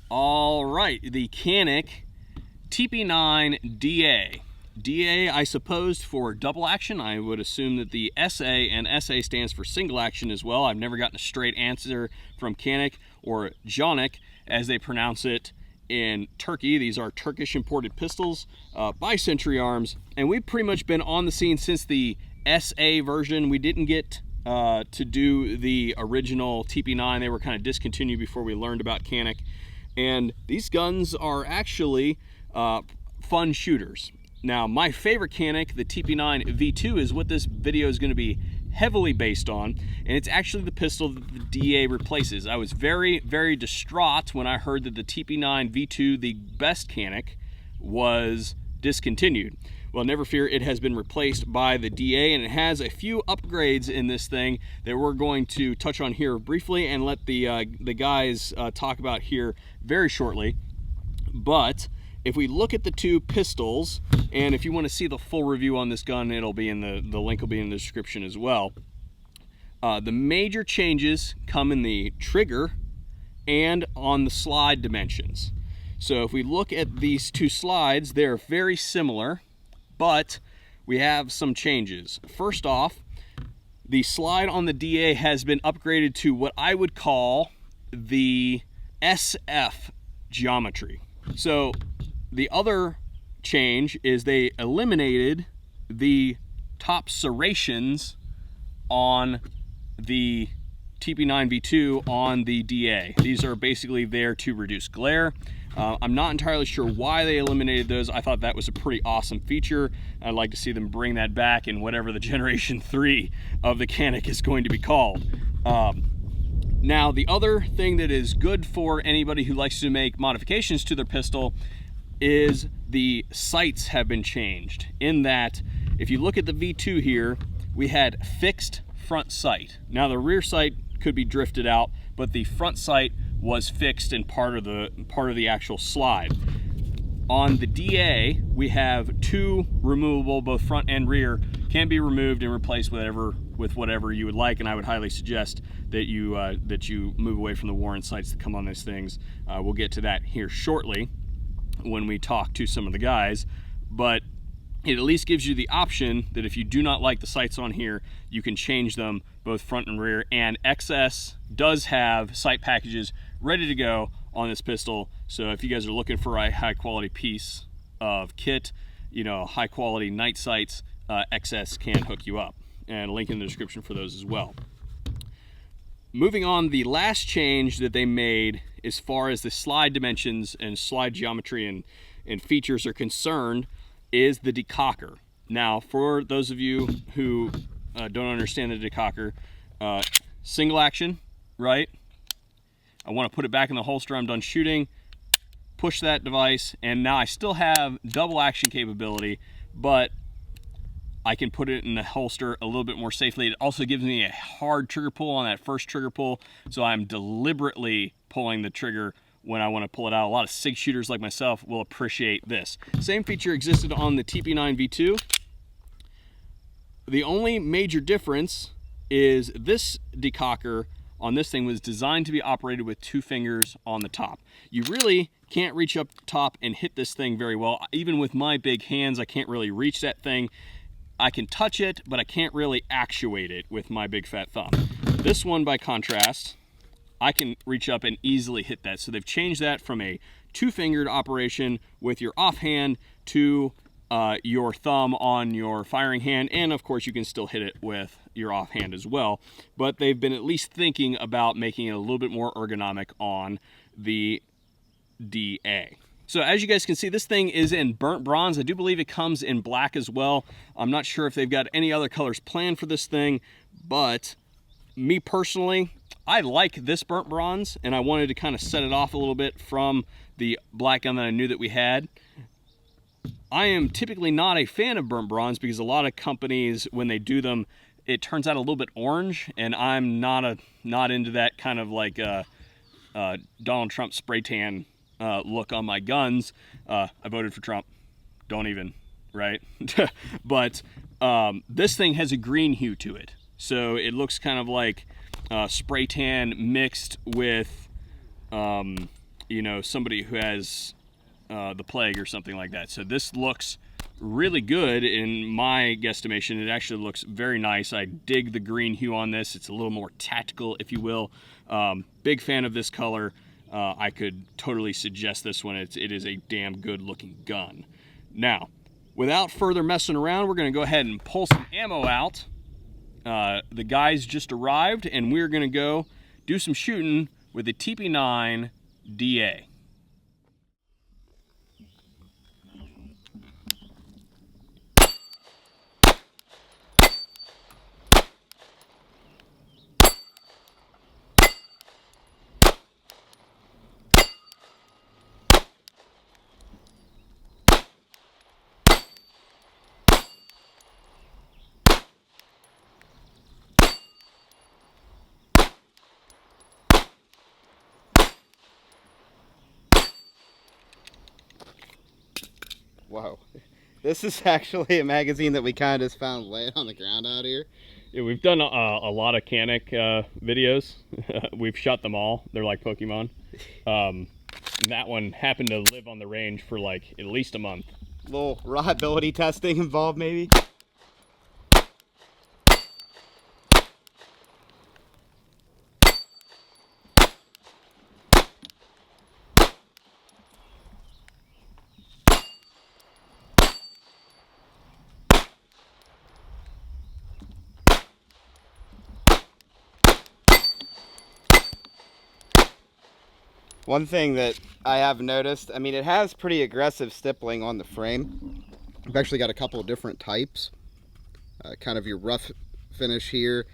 All right, the Canik TP9 DA. DA, I suppose, for double action. I would assume that the SA and SA stands for single action as well. I've never gotten a straight answer from Canik, or Canik as they pronounce it in Turkey. These are Turkish imported pistols by Century Arms, and we've pretty much been on the scene since the SA version. We didn't get to do the original TP9. They were kind of discontinued before we learned about Canik, and these guns are actually fun shooters. Now, my favorite Canik, the TP9 V2, is what this video is going to be heavily based on, and it's actually the pistol that the DA replaces. I was very, very distraught when I heard that the TP9 V2, the best Canik, was discontinued. Well, never fear, it has been replaced by the DA, and it has a few upgrades in this thing that we're going to touch on here briefly and let the guys talk about here very shortly. But if we look at the two pistols, and if you want to see the full review on this gun, it'll be in the link will be in the description as well. The major changes come in the trigger and on the slide dimensions. So if we look at these two slides, they're very similar, but we have some changes. First off, the slide on the DA has been upgraded to what I would call the SF geometry. So the other change is they eliminated the top serrations on the TP9 V2 on the DA. These are basically there to reduce glare. I'm not entirely sure why they eliminated those. I thought that was a pretty awesome feature. I'd like to see them bring that back in whatever the Generation 3 of the Canik is going to be called. Now, the other thing that is good for anybody who likes to make modifications to their pistol is the sights have been changed, in that if you look at the V2 here, we had fixed front sight. Now the rear sight could be drifted out, but the front sight was fixed in part of the actual slide. On the DA, we have two removable, both front and rear, can be removed and replaced with whatever you would like, and I would highly suggest that you move away from the Warren sights that come on these things. We'll get to that here shortly when we talk to some of the guys, but it at least gives you the option that if you do not like the sights on here, you can change them both front and rear. And XS does have sight packages ready to go on this pistol, so if you guys are looking for a high quality piece of kit, you know, high quality night sights, XS can hook you up, and a link in the description for those as well. Moving on, the last change that they made as far as the slide dimensions and slide geometry and features are concerned is the decocker. Now, for those of you who don't understand the decocker, single action, right? I want to put it back in the holster, I'm done shooting, push that device, and now I still have double action capability, but I can put it in the holster a little bit more safely. It also gives me a hard trigger pull on that first trigger pull, so I'm deliberately pulling the trigger when I want to pull it out. A lot of SIG shooters like myself will appreciate this. Same feature existed on the TP9 V2. The only major difference is this decocker on this thing was designed to be operated with two fingers on the top. You really can't reach up top and hit this thing very well. Even with my big hands, I can't really reach that thing. I can touch it, but I can't really actuate it with my big fat thumb. This one, by contrast, I can reach up and easily hit that. So they've changed that from a two-fingered operation with your offhand to your thumb on your firing hand, and of course you can still hit it with your offhand as well, but they've been at least thinking about making it a little bit more ergonomic on the DA. So as you guys can see, this thing is in burnt bronze. I do believe it comes in black as well. I'm not sure if they've got any other colors planned for this thing, but me personally, I like this burnt bronze, and I wanted to kind of set it off a little bit from the black gun that I knew that we had. I am typically not a fan of burnt bronze because a lot of companies, when they do them, it turns out a little bit orange, and I'm not into that kind of like Donald Trump spray tan look on my guns. I voted for Trump. Don't even, right? But this thing has a green hue to it. So it looks kind of like, spray tan mixed with, you know, somebody who has the plague or something like that. So this looks really good in my guesstimation. It actually looks very nice. I dig the green hue on this. It's a little more tactical, if you will. Big fan of this color. I could totally suggest this one. It is a damn good looking gun. Now, without further messing around, we're going to go ahead and pull some ammo out. The guys just arrived, and we're going to go do some shooting with the TP9 DA. Whoa. This is actually a magazine that we kind of just found laying on the ground out here. Yeah, we've done a lot of Canik videos. We've shot them all. They're like Pokemon. That one happened to live on the range for like at least a month. Little reliability testing involved, maybe. One thing that I have noticed, I mean, it has pretty aggressive stippling on the frame. I've actually got a couple of different types. Kind of your rough finish here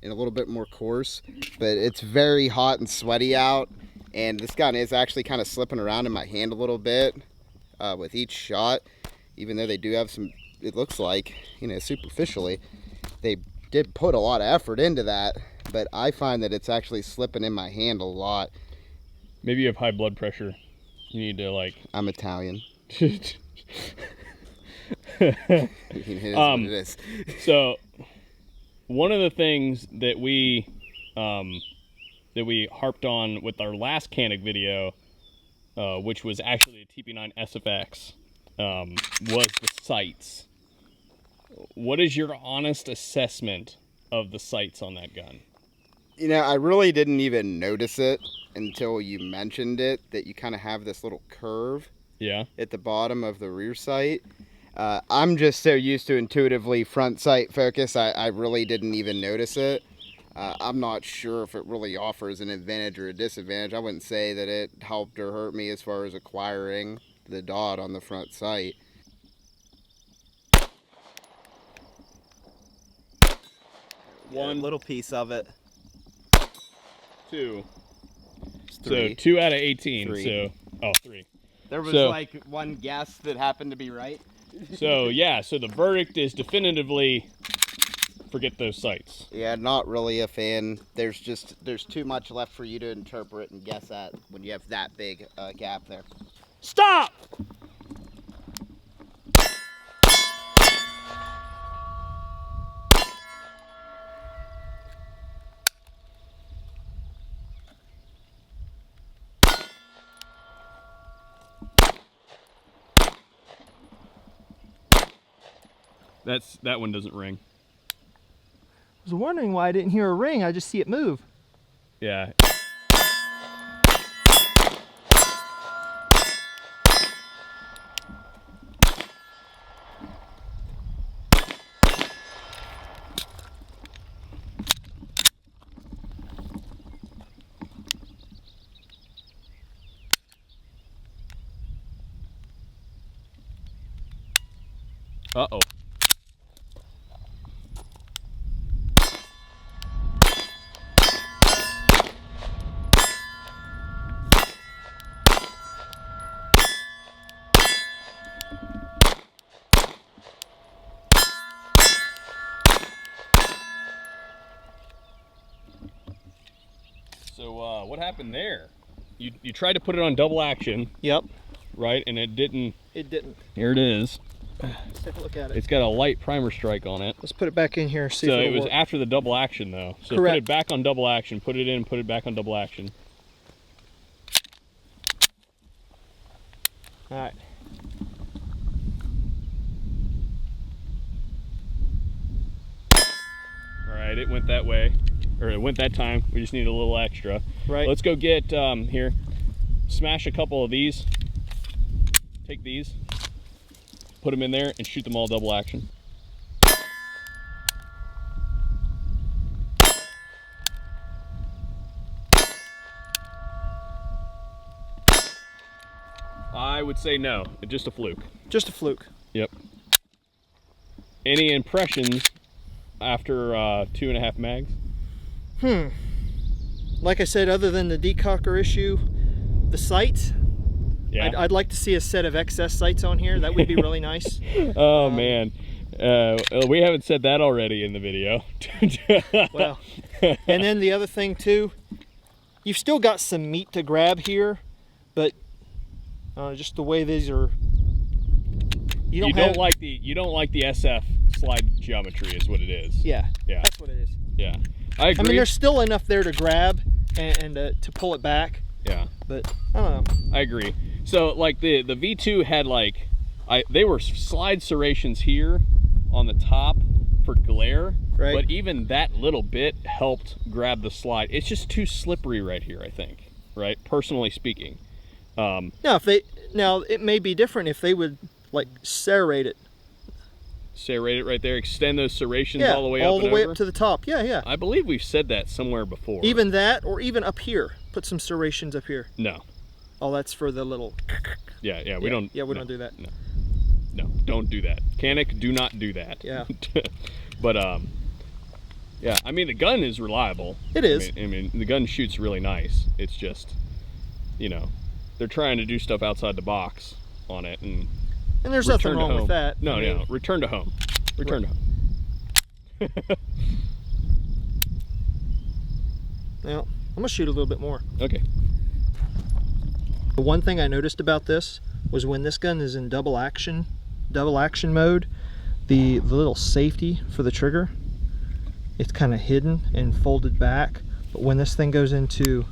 and a little bit more coarse. But it's very hot and sweaty out. And this gun is actually kind of slipping around in my hand a little bit with each shot. Even though they do have some, it looks like, you know, superficially, they did put a lot of effort into that. But I find that it's actually slipping in my hand a lot. Maybe you have high blood pressure. You need to like... I'm Italian. It is what it is. So, one of the things that we harped on with our last Canik video, which was actually a TP9 SFX, was the sights. What is your honest assessment of the sights on that gun? You know, I really didn't even notice it until you mentioned it, that you kind of have this little curve at the bottom of the rear sight. I'm just so used to intuitively front sight focus, I really didn't even notice it. I'm not sure if it really offers an advantage or a disadvantage. I wouldn't say that it helped or hurt me as far as acquiring the dot on the front sight. One little piece of it. Two. Three. So 2 out of 18. Three. So, oh, 3. There was so, like one guess that happened to be right. So yeah, so the verdict is definitively forget those sights. Yeah, not really a fan. There's too much left for you to interpret and guess at when you have that big gap there. Stop! That one doesn't ring. I was wondering why I didn't hear a ring. I just see it move. Yeah. Uh-oh. So what happened there? You tried to put it on double action. Yep. Right, and it didn't. It didn't. Here it is. Let's take a look at it. It's got a light primer strike on it. Let's put it back in here. See So if it it'll was work. after the double action though. So Correct. put it back on double action, put it in, put it back on double action. All right. All right, it went that way, or it went that time. We just need a little extra. Right. Let's go get, here, smash a couple of these. Take these, put them in there, and shoot them all double action. I would say no, just a fluke. Just a fluke. Yep. Any impressions after 2.5 mags? Like I said, other than the decocker issue, the sights, Yeah. I'd like to see a set of excess sights on here. That would be really nice. Oh man, we haven't said that already in the video. Well, and then the other thing too, you've still got some meat to grab here, but just the way these are, you don't like the SF slide geometry is what it is. Yeah, Yeah. that's what it is. Yeah, I agree. I mean, there's still enough there to grab and to pull it back. Yeah, But I don't know. I agree. So like the V2 had like, they were slide serrations here on the top for glare, Right. but even that little bit helped grab the slide. It's just too slippery right here, I think, right? Personally speaking. Now, it may be different if they would like serrate it. Serrate it right there, extend those serrations Yeah, all the way all up the and way over. up to the top. Yeah, yeah. I believe we've said that somewhere before. Even that, or even up here. Put some serrations up here. No. Oh, that's for the little. Yeah, we don't. Yeah, we no, don't do that. No, don't do that. Canik, do not do that. Yeah. But yeah, I mean the gun is reliable. It is. I mean the gun shoots really nice. It's just, you know, they're trying to do stuff outside the box on it, and there's nothing return to wrong home. with that. No, I mean, no, return to home. Return to home. Well, I'm gonna shoot a little bit more. Okay. The one thing I noticed about this was when this gun is in double action mode, the little safety for the trigger, it's kind of hidden and folded back. But when this thing goes into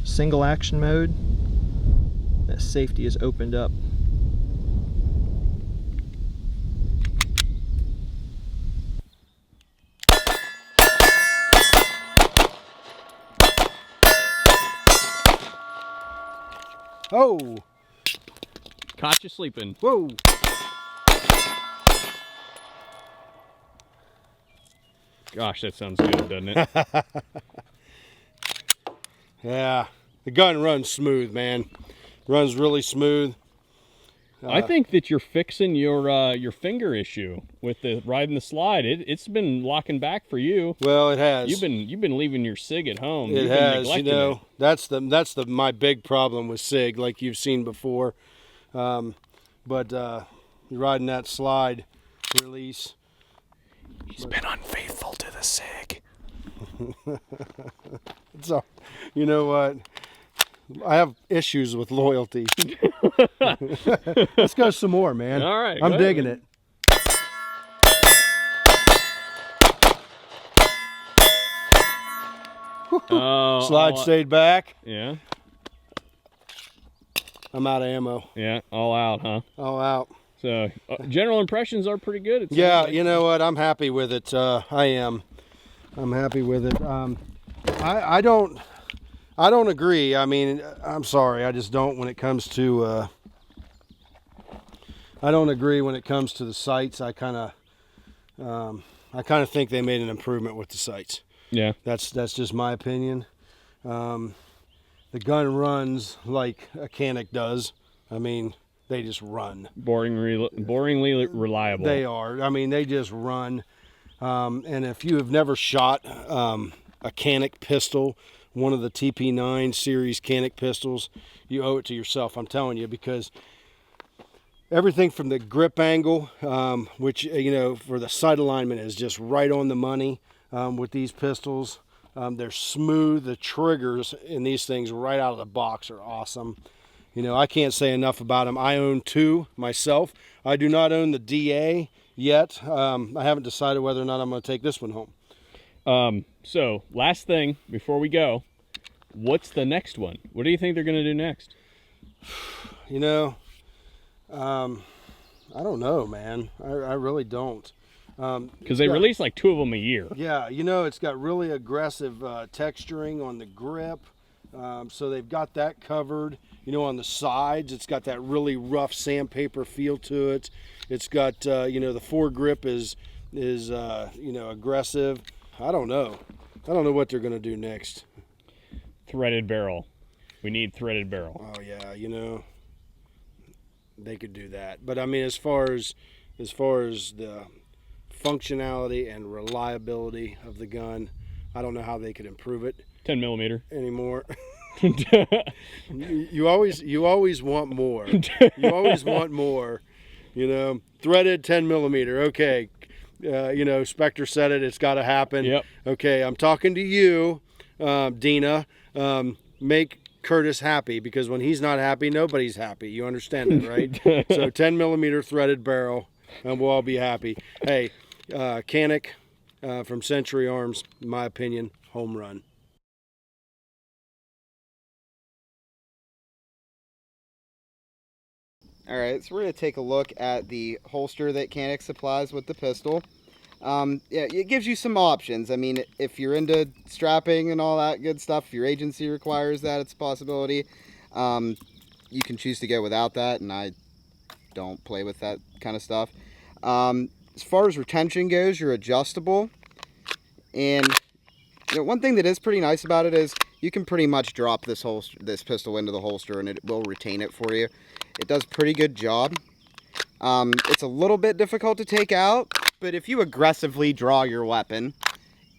single action mode, that safety is opened up. Oh, Caught you sleeping. whoa. Gosh, that sounds good, doesn't it? Yeah, the gun runs smooth, man. Runs really smooth. I think that you're fixing your finger issue with the riding the slide. It's been locking back for you. Well, it has. You've been leaving your SIG at home. It You've been has. You neglecting know, it. that's my big problem with SIG, like you've seen before. But you're riding that slide release. He's been unfaithful to the SIG. So, you know what? I have issues with loyalty. Let's go some more, man. All right, I'm go digging ahead. it. Slide stayed back. Yeah, I'm out of ammo. yeah, all out, huh? All out. So general impressions are pretty good. It sounds Yeah, like. you know what? I'm happy with it. I am. I'm happy with it. I don't agree. I mean, I'm sorry. I just don't when it comes to. I don't agree when it comes to the sights. I kind of think they made an improvement with the sights. Yeah. That's just my opinion. The gun runs like a Canik does. I mean, they just run. Boringly reliable. They are. I mean, they just run. And if you have never shot a Canik pistol, one of the TP9 series Canik pistols, you owe it to yourself, I'm telling you, because everything from the grip angle, which, you know, for the sight alignment is just right on the money with these pistols. They're smooth. The triggers in these things right out of the box are awesome. You know, I can't say enough about them. I own 2 myself. I do not own the DA yet. I haven't decided whether or not I'm going to take this one home. So last thing before we go, what's the next one? What do you think they're going to do next? You know, I don't know, man. I really don't. Because they release like 2 of them a year. Yeah, you know, it's got really aggressive texturing on the grip. So they've got that covered. You know, on the sides, it's got that really rough sandpaper feel to it. It's got, you know, the foregrip is you know, aggressive. I don't know. I don't know what they're going to do next. Threaded barrel. We need threaded barrel. Oh yeah, you know, they could do that. But I mean, as far as the functionality and reliability of the gun, I don't know how they could improve it 10 millimeter anymore. you always want more. You always want more. You know, threaded 10 millimeter. Okay, you know, Spectre said it. It's got to happen. Yep. Okay, I'm talking to you, Dina. Make Curtis happy, because when he's not happy, nobody's happy. You understand that, right? So 10 millimeter threaded barrel, and we'll all be happy. Hey, Canik from Century Arms, in my opinion, home run. All right, so we're going to take a look at the holster that Canik supplies with the pistol. Yeah, it gives you some options. I mean, if you're into strapping and all that good stuff, if your agency requires that, it's a possibility. You can choose to go without that, and I don't play with that kind of stuff. As far as retention goes, you're adjustable. And you know, one thing that is pretty nice about it is you can pretty much drop this pistol into the holster and it will retain it for you. It does a pretty good job. It's a little bit difficult to take out, but if you aggressively draw your weapon,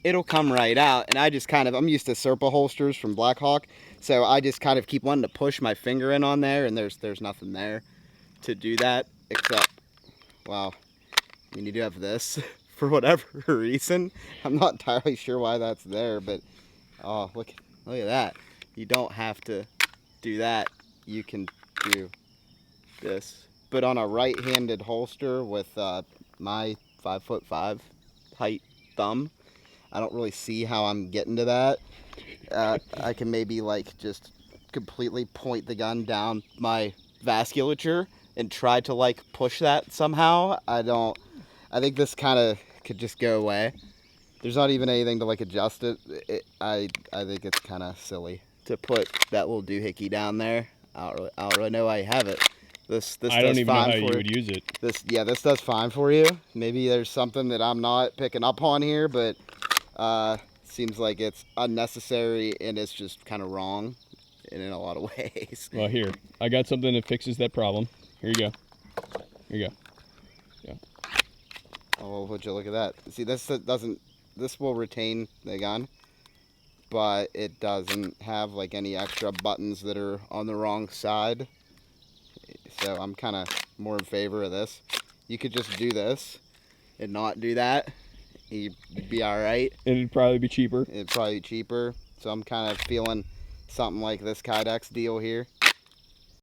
it'll come right out. And I just I'm used to Serpa holsters from Black Hawk, so I just kind of keep wanting to push my finger in on there, and there's nothing there to do that, except, wow, I mean, you do have this for whatever reason. I'm not entirely sure why that's there, but oh, look at that. You don't have to do that. You can do this. But on a right-handed holster with my 5'5" height thumb, I don't really see how I'm getting to that. I can maybe like just completely point the gun down my vasculature and try to like push that somehow. I think this kind of could just go away. There's not even anything to like adjust it. I think it's kind of silly to put that little doohickey down there. I don't really know why you have it. This I don't even know how you would use it. This does fine for you. Maybe there's something that I'm not picking up on here, but seems like it's unnecessary and it's just kind of wrong in a lot of ways. Well, here, I got something that fixes that problem. Here you go. Here you go. Yeah. Oh, would you look at that? See, this will retain the gun, but it doesn't have like any extra buttons that are on the wrong side. So I'm kind of more in favor of this. You could just do this and not do that. You'd be all right. And it'd probably be cheaper. It'd probably be cheaper. So I'm kind of feeling something like this Kydex deal here.